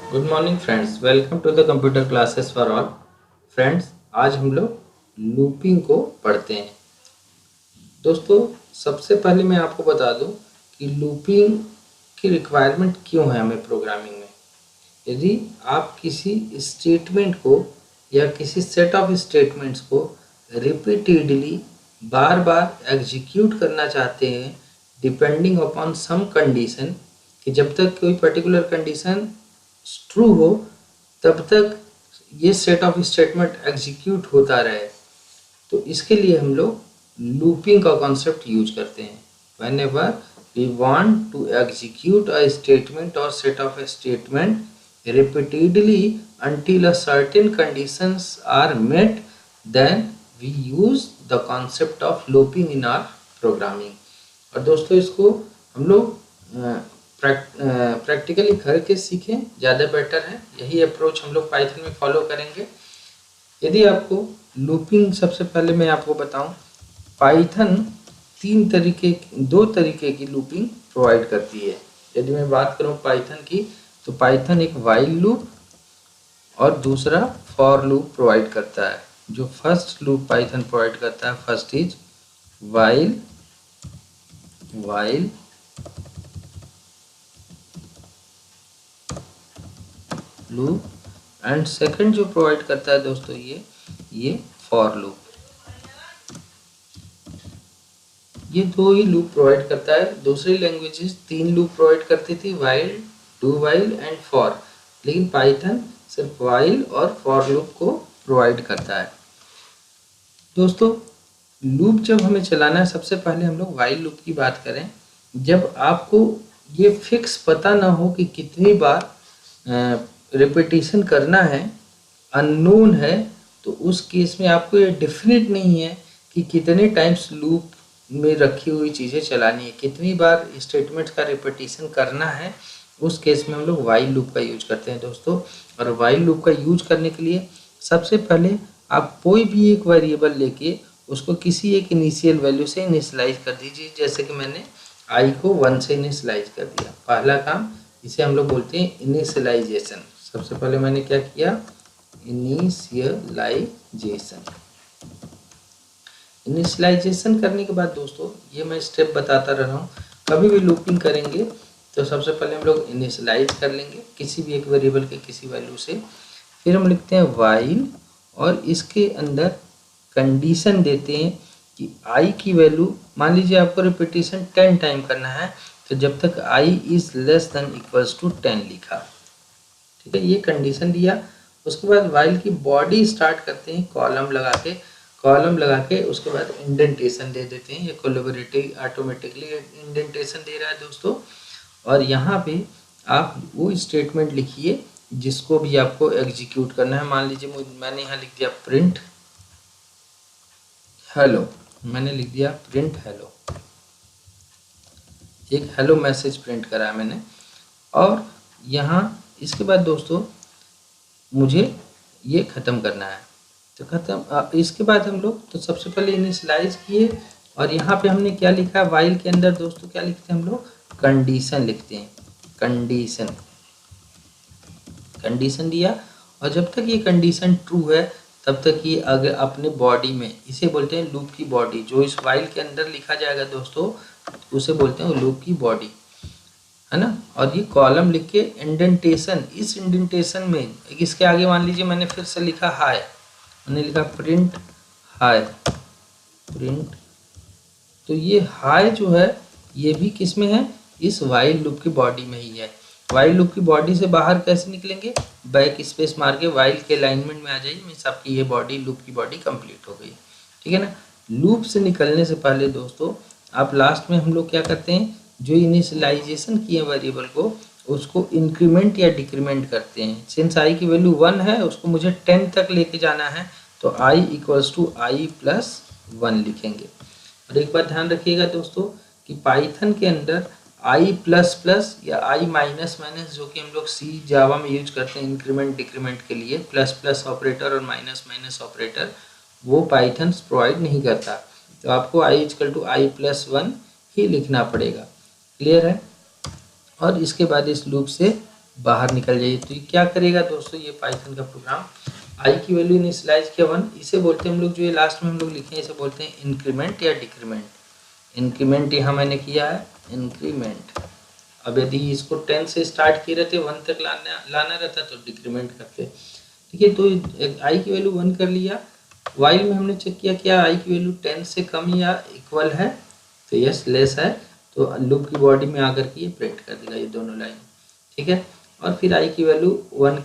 Good morning friends, welcome to the computer classes for all. Friends, आज हम लोग looping को पढ़ते हैं। दोस्तों, सबसे पहले मैं आपको बता दूं कि लूपिंग की रिक्वायरमेंट क्यों है हमें प्रोग्रामिंग में। यदि आप किसी स्टेटमेंट को या किसी सेट ऑफ स्टेटमेंट्स को रिपीटेडली बार बार एग्जीक्यूट करना चाहते हैं डिपेंडिंग अपॉन सम कंडीशन, कि जब तक कोई पर्टिकुलर कंडीशन ट्रू हो तब तक ये सेट ऑफ स्टेटमेंट एग्जीक्यूट होता रहे, तो इसके लिए हम लोग लूपिंग का कॉन्सेप्ट यूज करते हैं। Whenever we want to execute a statement और set of statement repeatedly until a certain conditions are met, then we use the concept of looping in our programming। और दोस्तों, इसको हम लोग practically करके सीखें, ज़्यादा बेटर है। यही अप्रोच हम लोग पाइथन में फॉलो करेंगे। यदि आपको लूपिंग, सबसे पहले मैं आपको बताऊं, पाइथन दो तरीके की लूपिंग प्रोवाइड करती है। यदि मैं बात करूं पाइथन की, तो पाइथन एक वाइल लूप और दूसरा फॉर लूप प्रोवाइड करता है। जो फर्स्ट लूप पाइथन प्रोवाइड करता है, first is while loop, and second जो प्रोवाइड करता है दोस्तों, ये फॉर लूप। ये दो ही लूप प्रोवाइड करता है। दूसरी लैंग्वेजेस 3 लूप प्रोवाइड करती थी, while, do while and for, लेकिन पाइथन सिर्फ वाइल और फॉर लूप को प्रोवाइड करता है। दोस्तों, लूप जब हमें चलाना है, सबसे पहले हम लोग वाइल लूप की बात करें। जब आपको ये फिक्स पता ना हो कि कितनी बार रिपीटिशन करना है, अननोन है, तो उस केस में आपको ये डेफिनेट नहीं है कि कितने टाइम्स लूप में रखी हुई चीज़ें चलानी है, कितनी बार स्टेटमेंट्स का रिपीटिशन करना है। उस केस में हम लोग वाइल लूप का यूज करते हैं दोस्तों। और वाइल लूप का यूज करने के लिए सबसे पहले आप कोई भी एक वेरिएबल लेके उसको किसी एक इनिशियल वैल्यू से इनिशियलाइज कर दीजिए। जैसे कि मैंने आई को 1 से इनिशियलाइज कर दिया, पहला काम। इसे हम लोग बोलते हैं इनिशियलाइजेशन। सबसे पहले मैंने क्या किया, इनिशियलाइजेशन करने के बाद दोस्तों, ये मैं स्टेप बताता रह रहा हूँ। कभी भी लूपिंग करेंगे तो सबसे पहले हम लोग इनिशियलाइज कर लेंगे किसी भी एक वेरिएबल के किसी वैल्यू से। फिर हम लिखते हैं वाइल, और इसके अंदर कंडीशन देते हैं कि आई की वैल्यू, मान लीजिए आपको रिपीटिशन 10 टाइम करना है, तो जब तक I is less than equals to 10 लिखा, ठीक है, ये कंडीशन दिया। उसके बाद वाइल की बॉडी स्टार्ट करते हैं कॉलम लगा के उसके बाद इंडेंटेशन दे देते हैं। ये कोलैबोरेटिव ऑटोमेटिकली इंडेंटेशन दे रहा है दोस्तों। और यहाँ पे आप वो स्टेटमेंट लिखिए जिसको भी आपको एग्जीक्यूट करना है। मान लीजिए मैंने यहाँ लिख दिया प्रिंट हेलो, मैंने लिख दिया प्रिंट हेलो, एक हेलो मैसेज प्रिंट करा है मैंने। और यहाँ इसके बाद दोस्तों मुझे ये ख़त्म करना है, तो ख़त्म। इसके बाद हम लोग तो सबसे पहले इनिशियलाइज किए, और यहाँ पे हमने क्या लिखा है वाइल के अंदर दोस्तों, क्या लिखते हैं हम लोग, कंडीशन लिखते हैं। कंडीशन दिया, और जब तक ये कंडीशन ट्रू है तब तक ये अगर अपने बॉडी में, इसे बोलते हैं लूप की बॉडी। जो इस वाइल के अंदर लिखा जाएगा दोस्तों, उसे बोलते हैं लूप की बॉडी, है ना। और ये कॉलम लिख के इंडेंटेशन, इस इंडेंटेशन में इसके आगे मान लीजिए मैंने फिर से लिखा हाय, मैंने लिखा प्रिंट हाय, तो ये हाय जो है ये भी किस में है, इस वाइल लूप की बॉडी में ही है। वाइल लूप की बॉडी से बाहर कैसे निकलेंगे, बैक स्पेस मार के वाइल के अलाइनमेंट में आ जाइए, मीन्स आपकी ये बॉडी, लूप की बॉडी कंप्लीट हो गई, ठीक है ना। लूप से निकलने से पहले दोस्तों, आप लास्ट में हम लोग क्या करते हैं, जो इनिशियलाइजेशन किए वेरिएबल को, उसको इंक्रीमेंट या डिक्रीमेंट करते हैं। सिंस आई की वैल्यू 1 है, उसको मुझे 10 तक लेके जाना है, तो I equals to i plus 1 लिखेंगे। और एक बात ध्यान रखिएगा दोस्तों कि पाइथन के अंदर आई प्लस प्लस या आई माइनस माइनस, जो कि हम लोग सी जावा में यूज करते हैं इंक्रीमेंट डिक्रीमेंट के लिए, प्लस प्लस ऑपरेटर और माइनस माइनस ऑपरेटर, वो पाइथन प्रोवाइड नहीं करता। तो आपको I equal to i plus 1 ही लिखना पड़ेगा, क्लियर है। और इसके बाद इस लूप से बाहर निकल जाइए। तो ये क्या करेगा दोस्तों, ये पाइथन का प्रोग्राम आई की वैल्यू इनिशियलाइज किया 1, इसे बोलते हैं हम लोग, जो ये लास्ट में हम लोग लिखे हैं इसे बोलते हैं इंक्रीमेंट या डिक्रीमेंट। इंक्रीमेंट यहाँ मैंने किया है इंक्रीमेंट। अब यदि इसको 10 से स्टार्ट किए रहते 1 तक लाना रहता तो डिक्रीमेंट करते। ठीक है, तो आई की वैल्यू 1 कर लिया। वाइल में हमने चेक किया क्या आई की वैल्यू 10 से कम या इक्वल है, तो यस लेस है, तो लूप की बॉडी में आकर के ये प्रिंट कर देगा ये दोनों लाइन। ठीक है, और फिर आई की वैल्यू 1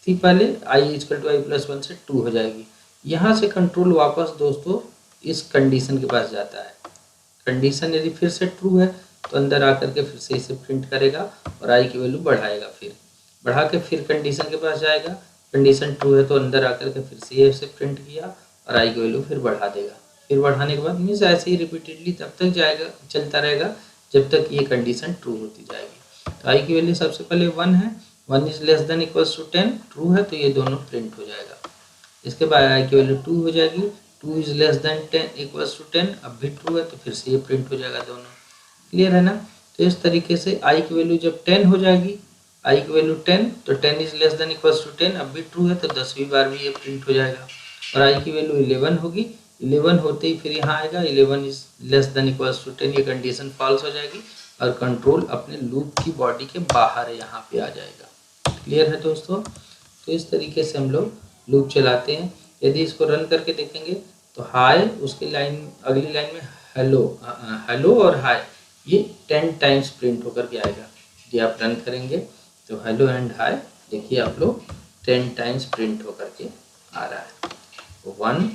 थी पहले, I equal to i plus 1 से 2 हो जाएगी। यहाँ से कंट्रोल वापस दोस्तों इस कंडीशन के पास जाता है। कंडीशन यदि फिर से ट्रू है तो अंदर आकर के फिर से इसे प्रिंट करेगा और आई की वैल्यू बढ़ाएगा, फिर बढ़ा के फिर कंडीशन के पास जाएगा। कंडीशन ट्रू है तो अंदर आकर के फिर से इसे प्रिंट किया और आई की वैल्यू फिर बढ़ा देगा। फिर बढ़ाने के बाद मीन्स ऐसे ही रिपीटेडली तब तक जाएगा, चलता रहेगा जब तक ये कंडीशन ट्रू होती जाएगी। तो आई की वैल्यू सबसे पहले 1 है, 1 is less than equals to 10 true है तो ये दोनों प्रिंट हो जाएगा। इसके बाद आई की वैल्यू 2 हो जाएगी, 2 is less than 10 equals to 10, अब भी ट्रू है तो फिर से ये प्रिंट हो जाएगा दोनों। क्लियर है ना। तो इस तरीके से आई की वैल्यू जब 10 हो जाएगी, आई की वैल्यू 10 तो 10 is less than equals to 10, अब भी ट्रू है तो 10वीं बार भी ये प्रिंट हो जाएगा। और आई की वैल्यू 11 होगी, 11 होते ही फिर यहाँ आएगा 11 is less than equals to 10, ये कंडीशन फॉल्स हो जाएगी और कंट्रोल अपने लूप की बॉडी के बाहर यहाँ पे आ जाएगा। क्लियर है दोस्तों। तो इस तरीके से हम लोग लूप चलाते हैं। यदि इसको रन करके देखेंगे तो हाय, उसकी लाइन अगली लाइन में हेलो, हेलो और हाय ये 10 टाइम्स प्रिंट होकर के आएगा। यदि आप रन करेंगे तो हेलो एंड हाय देखिए आप लोग 10 टाइम्स प्रिंट होकर के आ रहा है। 1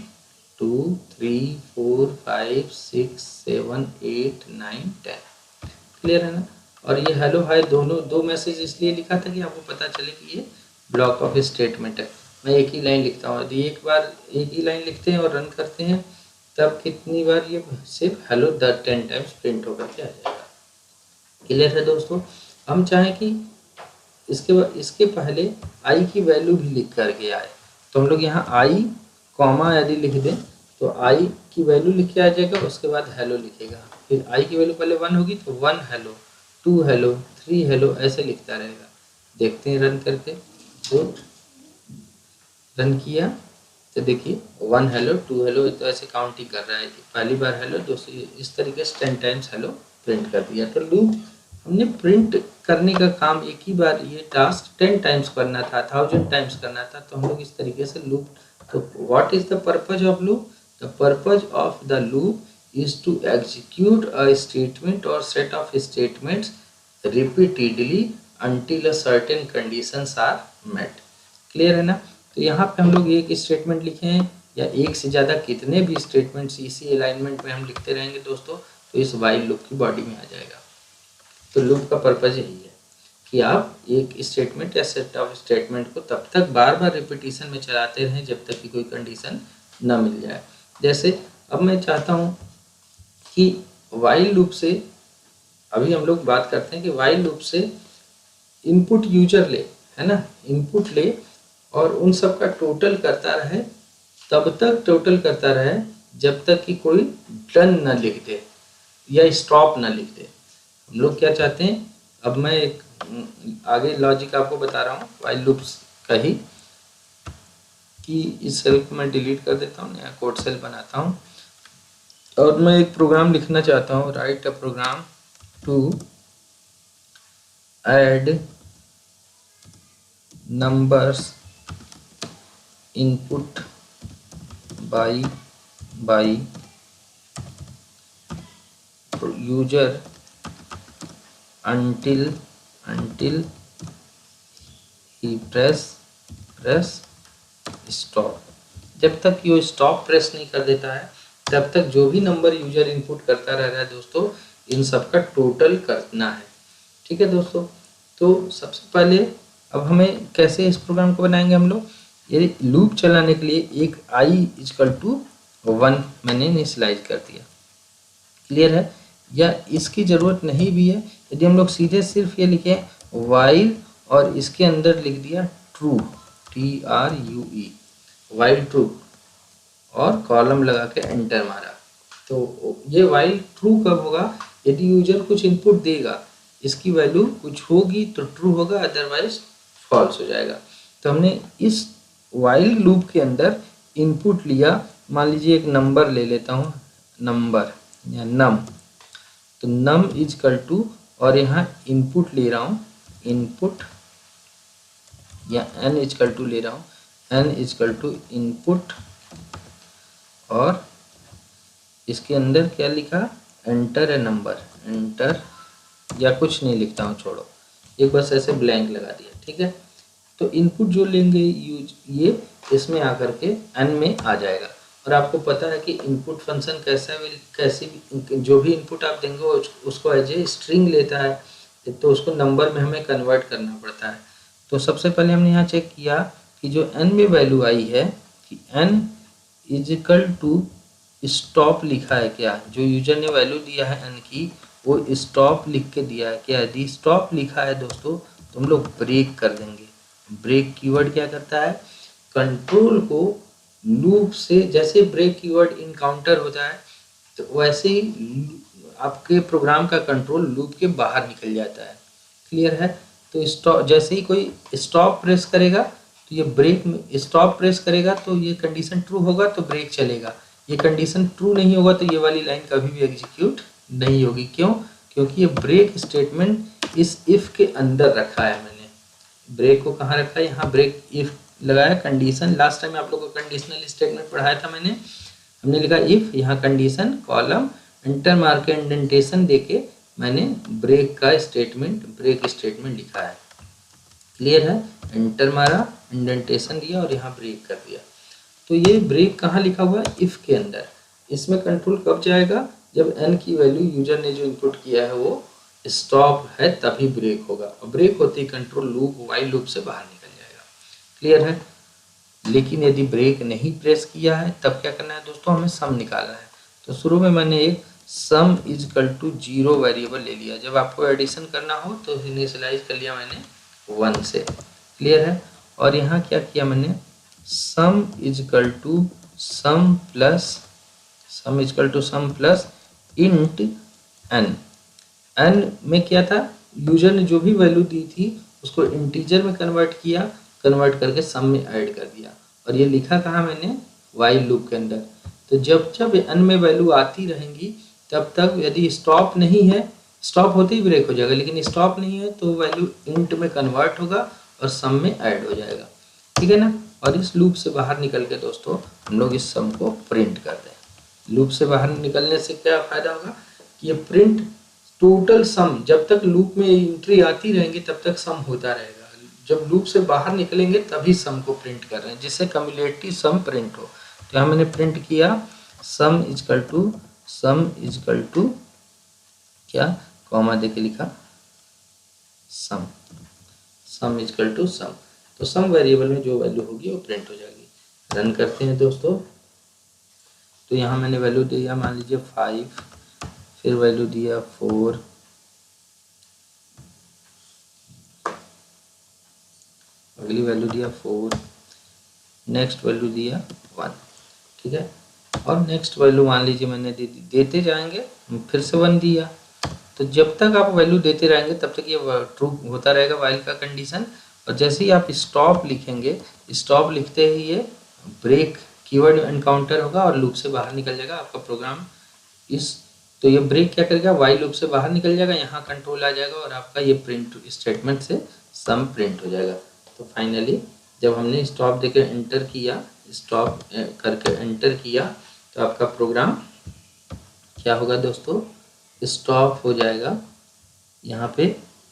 2 3 4 5 6 7 8 9 10। क्लियर है ना। और ये हेलो हाय दोनों दो मैसेज इसलिए लिखा था कि आपको पता चले कि ये ब्लॉक ऑफ स्टेटमेंट है। मैं एक ही लाइन लिखता हूँ, यदि एक बार एक ही लाइन लिखते हैं और रन करते हैं तब कितनी बार ये सिर्फ हेलो 10 टाइम्स प्रिंट होकर के आ जाएगा। क्लियर है दोस्तों। हम चाहें कि इसके पहले आई की वैल्यू भी लिख करके आए तो हम लोग यहाँ आई कॉमा यदि लिख दें तो आई की वैल्यू लिख के आ जाएगा, उसके बाद हेलो लिखेगा। फिर आई की वैल्यू पहले 1 होगी तो 1 हेलो, 2 हेलो, 3 हेलो ऐसे लिखता रहेगा। देखते हैं रन करके, तो रन किया तो देखिए 1 हेलो 2 हेलो तो ऐसे काउंटिंग कर रहा है। पहली बार हेलो, दूसरी, इस तरीके से 10 टाइम्स हेलो प्रिंट कर दिया। तो लूप हमने प्रिंट करने का काम एक ही बार, ये टास्क 10 टाइम्स करना था, 1000 टाइम्स करना था, तो हम लोग इस तरीके से लूप। तो what is the purpose of loop? The purpose of the loop is to execute a statement or set of statements repeatedly until a certain conditions are met। Clear है ना। तो यहाँ पे हम लोग एक स्टेटमेंट लिखे हैं या एक से ज़्यादा कितने भी स्टेटमेंट्स इसी अलाइनमेंट में हम लिखते रहेंगे दोस्तों तो इस वाइल लूप की बॉडी में आ जाएगा। तो लूप का पर्पज यही है कि आप एक स्टेटमेंट या सेट ऑफ स्टेटमेंट को तब तक बार बार रिपीटिशन में चलाते रहें जब तक कि कोई कंडीशन ना मिल जाए। जैसे अब मैं चाहता हूँ कि वाइल लूप से, अभी हम लोग बात करते हैं कि वाइल लूप से इनपुट यूजर ले, है ना, इनपुट ले और उन सब का टोटल करता रहे, तब तक टोटल करता रहे जब तक कि कोई डन ना लिख दे या स्टॉप ना लिख दे। हम लोग क्या चाहते हैं, अब मैं एक आगे लॉजिक आपको बता रहा हूँ वाइल लूप्स का ही, कि इस सेल को मैं डिलीट कर देता हूँ, नया कोड सेल बनाता हूँ और मैं एक प्रोग्राम लिखना चाहता हूँ। Write a program to add numbers input by user until he press stop। जब तक ये स्टॉप प्रेस नहीं कर देता है तब तक जो भी नंबर यूजर इनपुट करता रह रहा है दोस्तों इन सब का टोटल करना है। ठीक है दोस्तों। तो सबसे पहले अब हमें कैसे इस प्रोग्राम को बनाएंगे हम लोग, ये लूप चलाने के लिए एक i इक्वल टू 1 मैंने इनिशियलाइज कर दिया। क्लियर है। या इसकी ज़रूरत नहीं भी है, यदि हम लोग सीधे सिर्फ ये लिखें वाइल और इसके अंदर लिख दिया ट्रू, TRUE, वाइल ट्रू और कॉलम लगा के एंटर मारा, तो ये वाइल ट्रू कब होगा, यदि यूजर कुछ इनपुट देगा। इसकी वैल्यू कुछ होगी तो ट्रू होगा, अदरवाइज फॉल्स हो जाएगा। तो हमने इस वाइल लूप के अंदर इनपुट लिया, मान लीजिए एक नंबर ले लेता हूँ, नंबर या नम। तो नम इजकल टू, और यहाँ इनपुट ले रहा हूँ, इनपुट या n इजकल टू ले रहा हूँ, n इजकल टू इनपुट, और इसके अंदर क्या लिखा, एंटर ए नंबर, एंटर, या कुछ नहीं लिखता हूँ, छोड़ो, एक बस ऐसे ब्लैंक लगा दिया, ठीक है। तो इनपुट जो लेंगे यूज, ये इसमें आकर के n में आ जाएगा। और आपको पता है कि इनपुट फंक्शन कैसा है, कैसे भी जो भी इनपुट आप देंगे उसको एज ए स्ट्रिंग लेता है, तो उसको नंबर में हमें कन्वर्ट करना पड़ता है। तो सबसे पहले हमने यहाँ चेक किया कि जो n में वैल्यू आई है कि n इजिकल टू स्टॉप लिखा है क्या, जो यूजर ने वैल्यू दिया है n की वो स्टॉप लिख के दिया है क्या। यदि स्टॉप लिखा है दोस्तों तो हम लोग ब्रेक कर देंगे। ब्रेक कीवर्ड क्या करता है, कंट्रोल को लूप से, जैसे ब्रेक कीवर्ड इनकाउंटर होता है तो वैसे ही आपके प्रोग्राम का कंट्रोल लूप के बाहर निकल जाता है। क्लियर है। तो स्टॉप, जैसे ही कोई स्टॉप प्रेस करेगा तो ये ब्रेक में, स्टॉप प्रेस करेगा तो ये कंडीशन ट्रू होगा तो ब्रेक चलेगा, ये कंडीशन ट्रू नहीं होगा तो ये वाली लाइन कभी भी एग्जीक्यूट नहीं होगी। क्यों, क्योंकि ये ब्रेक स्टेटमेंट इस इफ के अंदर रखा है। मैंने ब्रेक को कहाँ रखा है, यहाँ ब्रेक इफ लगाया, कंडीशन, लास्ट टाइम आप लोगों को कंडीशनल स्टेटमेंट पढ़ाया था मैंने, हमने लिखा इफ, यहाँ कंडीशन, कॉलम, इंटर मार्क के इंडेंटेशन देके मैंने ब्रेक का स्टेटमेंट, ब्रेक स्टेटमेंट लिखा है। क्लियर है। इंटर मारा, इंडेंटेशन दिया और यहाँ ब्रेक कर दिया। तो ये ब्रेक कहाँ लिखा हुआ है, इफ के अंदर। इसमें कंट्रोल कब जाएगा, जब n की वैल्यू यूजर ने जो इनपुट किया है वो स्टॉप है तभी ब्रेक होगा, और ब्रेक होते ही कंट्रोल लूप, वाइल लूप से बाहर निकल जाएगा। क्लियर है। लेकिन यदि ब्रेक नहीं प्रेस किया है तब क्या करना है दोस्तों, हमें सम निकालना है। तो शुरू में मैंने एक सम इजकल टू 0 वेरिएबल ले लिया, जब आपको एडिशन करना हो तो इनिशियलाइज कर लिया मैंने 1 से। क्लियर है। और यहाँ क्या किया मैंने, sum is equal to sum plus, sum is equal to sum plus int n। n में क्या था, यूजर ने जो भी वैल्यू दी थी उसको इंटीजर में कन्वर्ट किया, कन्वर्ट करके सम में ऐड कर दिया। और ये लिखा कहाँ मैंने, वाइल लूप के अंदर। तो जब जब n में वैल्यू आती रहेंगी तब तक, यदि स्टॉप नहीं है, स्टॉप होते ही ब्रेक हो जाएगा, लेकिन स्टॉप नहीं है तो वैल्यू इंट में कन्वर्ट होगा और सम में ऐड हो जाएगा। ठीक है ना। और इस लूप से बाहर निकल के दोस्तों हम लोग इस सम को प्रिंट कर दें। लूप से बाहर निकलने से क्या फायदा होगा कि ये प्रिंट टोटल सम, जब तक लूप में एंट्री आती रहेंगी तब तक सम होता रहेगा, जब लूप से बाहर निकलेंगे तभी सम को प्रिंट कर रहे हैं, जिससे कम्युलेटिव सम प्रिंट हो। तो यहाँ मैंने प्रिंट किया sum is equal to, sum is equal to क्या, कॉमा देके लिखा सम, सम इजकल टू सम। तो सम वेरिएबल में जो वैल्यू होगी वो प्रिंट हो जाएगी। रन करते हैं दोस्तों। तो यहाँ मैंने वैल्यू दिया, मान लीजिए 5, फिर वैल्यू दिया 4, अगली वैल्यू दिया 4, नेक्स्ट वैल्यू दिया 1। ठीक है। और नेक्स्ट वैल्यू मान लीजिए मैंने देते जाएंगे, फिर से 1 दिया। तो जब तक आप वैल्यू देते रहेंगे तब तक ये ट्रू होता रहेगा वाइल का कंडीशन। और जैसे ही आप स्टॉप लिखेंगे, स्टॉप लिखते ही ये ब्रेक कीवर्ड एनकाउंटर होगा और लूप से बाहर निकल जाएगा आपका प्रोग्राम। तो ये ब्रेक क्या करेगा, वाइल लूप से बाहर निकल जाएगा, यहाँ कंट्रोल आ जाएगा और आपका ये प्रिंट स्टेटमेंट से सम प्रिंट हो जाएगा। तो फाइनली जब हमने स्टॉप देकर एंटर किया, स्टॉप करके एंटर किया, तो आपका प्रोग्राम क्या होगा दोस्तों, स्टॉप हो जाएगा। यहाँ पे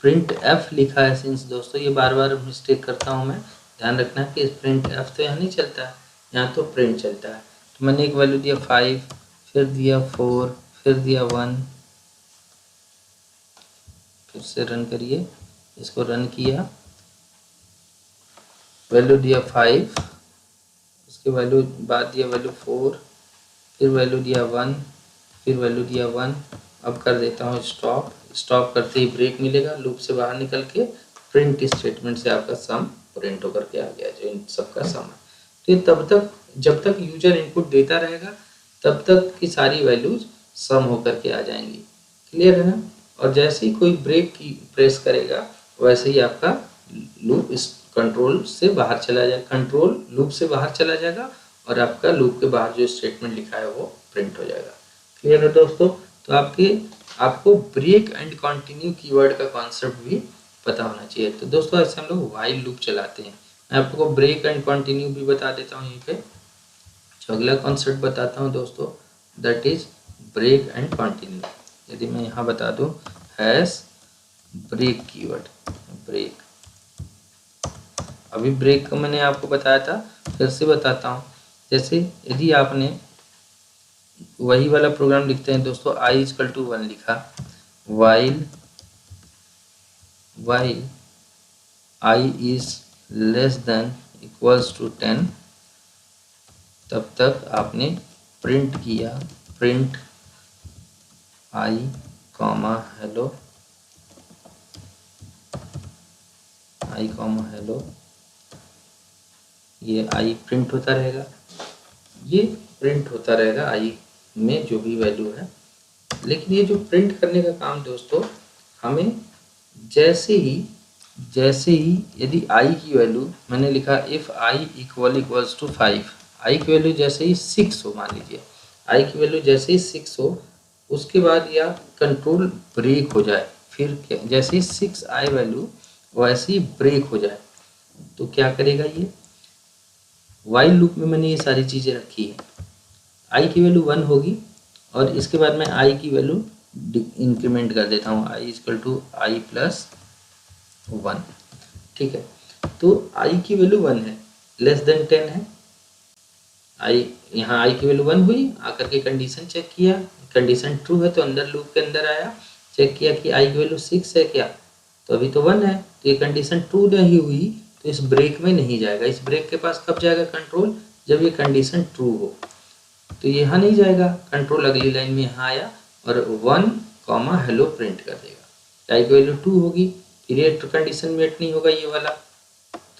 प्रिंट एफ लिखा है, सिंस दोस्तों ये बार बार मिस्टेक करता हूँ मैं, ध्यान रखना है कि प्रिंट एफ तो यहाँ नहीं चलता है, यहाँ तो प्रिंट चलता है। तो मैंने एक वैल्यू दिया 5, फिर दिया 4, फिर दिया 1, फिर से रन करिए, इसको रन किया, वैल्यू दिया 5, उसके वैल्यू बाद दिया वैल्यू 4, फिर वैल्यू दिया 1, फिर वैल्यू दिया 1। अब कर देता हूँ स्टॉप, स्टॉप करते ही ब्रेक मिलेगा, लूप से बाहर निकल के प्रिंट स्टेटमेंट से आपका सम प्रिंट होकर के आ गया, जो इन सबका सम है। तो ये तब तक, जब तक यूजर इनपुट देता रहेगा तब तक की सारी वैल्यूज सम होकर के आ जाएंगी। क्लियर है ना। और जैसे ही कोई ब्रेक की प्रेस करेगा वैसे ही आपका लूप इस कंट्रोल से बाहर चला जाएगा, कंट्रोल लूप से बाहर चला जाएगा और आपका लूप के बाहर जो स्टेटमेंट लिखा है वो प्रिंट हो जाएगा। क्लियर है दोस्तों? तो आपको ब्रेक एंड कंटिन्यू कीवर्ड का कॉन्सेप्ट भी पता होना चाहिए। तो दोस्तों ऐसे हम लोग व्हाइल लूप चलाते हैं। मैं आपको ब्रेक एंड कंटिन्यू भी बता देता हूँ यहीं पे। जो अगला कॉन्सेप्ट बताता हूँ दोस्तों, that is break and continue. यदि मैं यहाँ बता दूँ हैश ब्रेक कीवर्ड, ब्रेक, अभी ब्रेक का मैंने आपको बताया था, फिर से बताता हूँ। जैसे यदि आपने वही वाला प्रोग्राम लिखते हैं दोस्तों, i इक्वल टू 1 लिखा, while i is less than equals to 10, तब तक आपने प्रिंट किया print i comma hello, i comma hello, ये i प्रिंट होता रहेगा, ये प्रिंट होता रहेगा i में जो भी वैल्यू है। लेकिन ये जो प्रिंट करने का काम दोस्तों, हमें जैसे ही यदि i की वैल्यू मैंने लिखा if i equals to 5, i की वैल्यू जैसे ही 6 हो, मान लीजिए i की वैल्यू जैसे ही 6 हो, उसके बाद या कंट्रोल ब्रेक हो जाए, फिर जैसे ही 6 i वैल्यू वैसे ही ब्रेक हो जाए, तो क्या करेगा ये? वाइल लूप में मैंने ये सारी चीज़ें रखी है। i की वैल्यू 1 होगी और इसके बाद मैं i की वैल्यू इंक्रीमेंट कर देता हूँ, i equal to i plus 1। ठीक है, तो i की वैल्यू 1 है, लेस देन 10 है। i यहाँ i की वैल्यू 1 हुई, आकर के कंडीशन चेक किया, कंडीशन ट्रू है तो अंदर लूप के अंदर आया, चेक किया कि i की वैल्यू 6 है क्या, तो अभी तो 1 है, तो ये कंडीशन ट्रू नहीं हुई तो इस ब्रेक में नहीं जाएगा। इस ब्रेक के पास कब जाएगा कंट्रोल? जब ये कंडीशन ट्रू हो। तो यहाँ नहीं जाएगा कंट्रोल, अगली लाइन में यहाँ आया और 1 कॉमा हेलो प्रिंट कर देगा। i की वैल्यू 2 होगी, फिर ये कंडीशन मेट नहीं होगा ये वाला,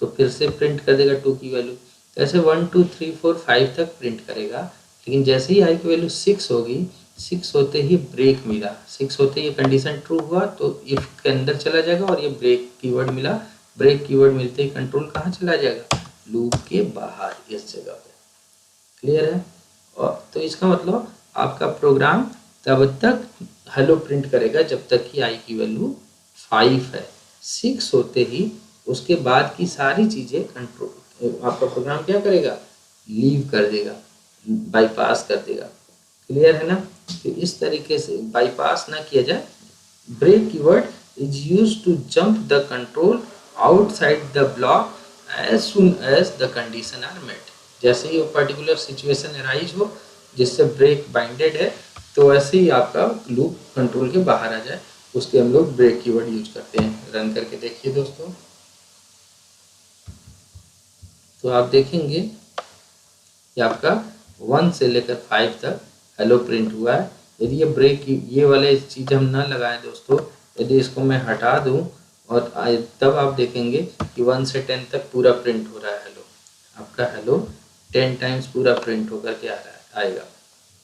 तो फिर से प्रिंट कर देगा 2 की वैल्यू। तो ऐसे 1 2 3 4 5 तक प्रिंट करेगा। लेकिन जैसे ही i की वैल्यू 6 होगी, 6 होते ही ब्रेक मिला, 6 होते ही कंडीशन ट्रू हुआ तो इफ के अंदर चला जाएगा और ये ब्रेक कीवर्ड मिला। ब्रेक कीवर्ड मिलते ही कंट्रोल कहाँ चला जाएगा? लूप के बाहर, इस जगह पे। क्लियर है? और तो इसका मतलब आपका प्रोग्राम तब तक हेलो प्रिंट करेगा जब तक कि i की वैल्यू 5 है। 6 होते ही उसके बाद की सारी चीज़ें कंट्रोल आपका प्रोग्राम क्या करेगा? लीव कर देगा, बाईपास कर देगा। क्लियर है ना? तो इस तरीके से बाईपास ना किया जाए। Break keyword is used to jump the control outside the block as soon as the condition are met. जैसे ही वो पर्टिकुलर सिचुएशन अराइज हो जिससे ब्रेक बाइंडेड है, तो वैसे ही आपका लूप कंट्रोल के बाहर आ जाए, उसके हम लोग ब्रेक कीवर्ड यूज करते हैं। रन करके देखिए दोस्तों, तो आप देखेंगे कि आपका 1 से लेकर 5 तक हेलो प्रिंट हुआ है। यदि ये ब्रेक ये वाले चीज़ हम ना लगाएं दोस्तों, यदि इसको मैं हटा दूं और तब आप देखेंगे कि 1 से 10 तक पूरा प्रिंट हो रहा है हेलो। आपका हेलो 10 टाइम्स पूरा प्रिंट होकर के आ रहा है, आएगा।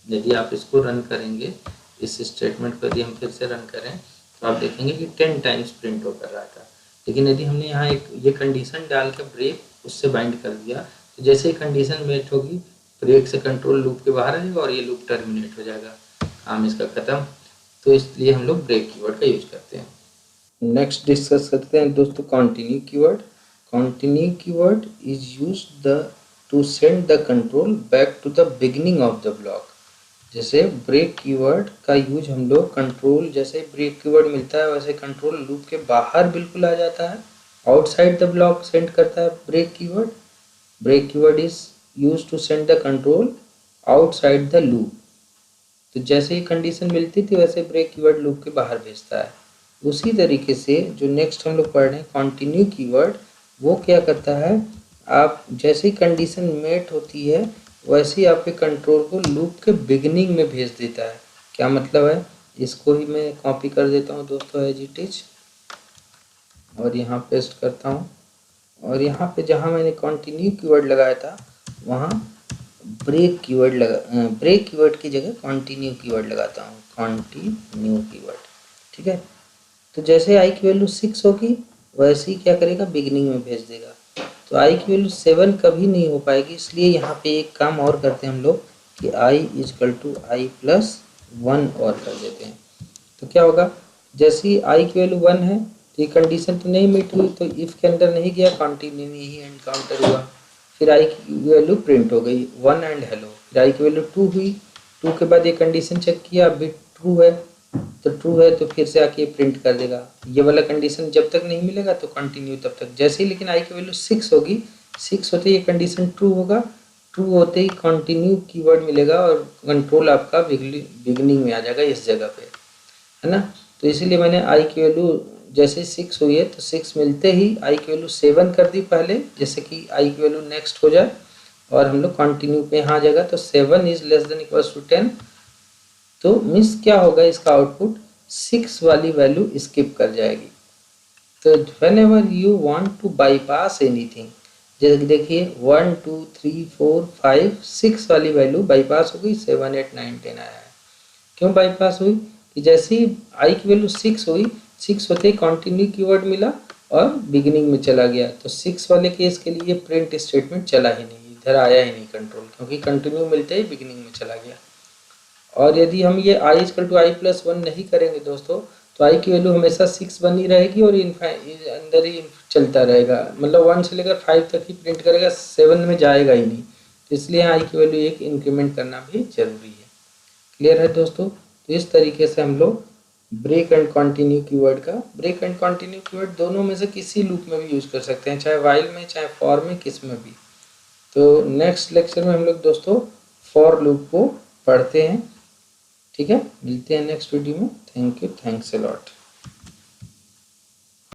यदि आप इसको रन करेंगे, इस स्टेटमेंट को यदि हम फिर से रन करें तो आप देखेंगे कि 10 टाइम्स प्रिंट होकर रहा था। लेकिन यदि हमने यहाँ एक ये कंडीशन डाल कर ब्रेक उससे बाइंड कर दिया, तो जैसे ही कंडीशन मेट होगी ब्रेक से कंट्रोल लूप के बाहर आएगा और ये लूप टर्मिनेट हो जाएगा, काम इसका ख़त्म। तो इसलिए हम लोग ब्रेक कीवर्ड का यूज करते हैं। नेक्स्ट डिस्कस करते हैं दोस्तों continue keyword. Continue keyword is used to send the control back to the beginning of the block. जैसे ब्रेक कीवर्ड का यूज हम लोग कंट्रोल, जैसे ब्रेक कीवर्ड मिलता है वैसे कंट्रोल लूप के बाहर बिल्कुल आ जाता है, आउटसाइड द ब्लॉक सेंड करता है break keyword. Break keyword is use to send the control outside the loop. तो जैसे ही कंडीशन मिलती थी वैसे ब्रेक कीवर्ड लूप के बाहर भेजता है। उसी तरीके से जो नेक्स्ट हम लोग पढ़ रहे हैं कंटिन्यू कीवर्ड, वो क्या करता है, आप जैसे ही कंडीशन मेट होती है वैसे ही आपके कंट्रोल को लूप के बिगिनिंग में भेज देता है। क्या मतलब है? इसको ही मैं कॉपी कर देता हूँ दोस्तों एज इट इज, और यहाँ पेस्ट करता हूँ, और यहाँ पे जहाँ मैंने कंटिन्यू कीवर्ड लगाया था वहाँ ब्रेक कीवर्ड ब्रेक कीवर्ड की जगह कंटिन्यू कीवर्ड लगाता हूँ, कंटिन्यू कीवर्ड। ठीक है, तो जैसे आई की वैल्यू 6 होगी वैसे ही क्या करेगा, बिगिनिंग में भेज देगा। तो आई की वैल्यू 7 कभी नहीं हो पाएगी, इसलिए यहाँ पे एक काम और करते हैं हम लोग कि i equal to i plus 1 और कर देते हैं। तो क्या होगा, जैसे ही i की वैल्यू 1 है तो ये कंडीशन तो नहीं मीट हुई, तो इफ़ के अंदर नहीं गया, कंटिन्यू में ही एनकाउंटर हुआ। फिर i की वैल्यू प्रिंट हो गई 1 एंड हेलो। फिर i की वैल्यू 2 हुई, 2 के बाद ये कंडीशन चेक किया, बिट ट्रू है, तो ट्रू है तो फिर से आके प्रिंट कर देगा। ये वाला कंडीशन जब तक नहीं मिलेगा तो कंटिन्यू तब तक। जैसे ही लेकिन i की वैल्यू 6 होगी, 6 होते ही ये कंडीशन ट्रू होगा, ट्रू होते ही कंटिन्यू कीवर्ड मिलेगा और कंट्रोल आपका बिगनिंग में आ जाएगा इस जगह पे, है ना। तो इसीलिए मैंने i की वैल्यू जैसे 6 हुई है तो 6 मिलते ही i की वैल्यू 7 कर दी पहले, जैसे कि i की वैल्यू नेक्स्ट हो जाए और हम लोग कंटिन्यू पे यहाँ आ जाएगा। तो 7 is less than equals to 10, तो मीन्स क्या होगा, इसका आउटपुट 6 वाली वैल्यू स्किप कर जाएगी। तो whenever you want to bypass anything, जैसे देखिए 1 2 3 4 5 6 वाली वैल्यू बाईपास हो गई, 7 8 9 10 आया है। क्यों बाईपास हुई, कि जैसे ही आई की वैल्यू 6 हुई, 6 होते ही कंटिन्यू कीवर्ड मिला और बिगिनिंग में चला गया। तो 6 वाले केस के लिए प्रिंट स्टेटमेंट चला ही नहीं, इधर आया ही नहीं कंट्रोल, क्योंकि कंटिन्यू मिलते ही बिगिनिंग में चला गया। और यदि हम ये i equal to i plus 1 नहीं करेंगे दोस्तों, तो i की वैल्यू हमेशा 6 बनी रहेगी और अंदर ही चलता रहेगा, मतलब 1 से लेकर 5 तक ही प्रिंट करेगा, 7 में जाएगा ही नहीं। तो इसलिए i की वैल्यू एक इंक्रीमेंट करना भी जरूरी है। क्लियर है दोस्तों। तो इस तरीके से हम लोग ब्रेक एंड कंटिन्यू कीवर्ड का, ब्रेक एंड कंटिन्यू कीवर्ड दोनों में से किसी लूप में भी यूज कर सकते हैं, चाहे वाइल में चाहे फॉर में, किस में भी। तो नेक्स्ट लेक्चर में हम लोग दोस्तों फॉर लूप को पढ़ते हैं। ठीक है, मिलते हैं नेक्स्ट वीडियो में। Thank you, thanks a lot.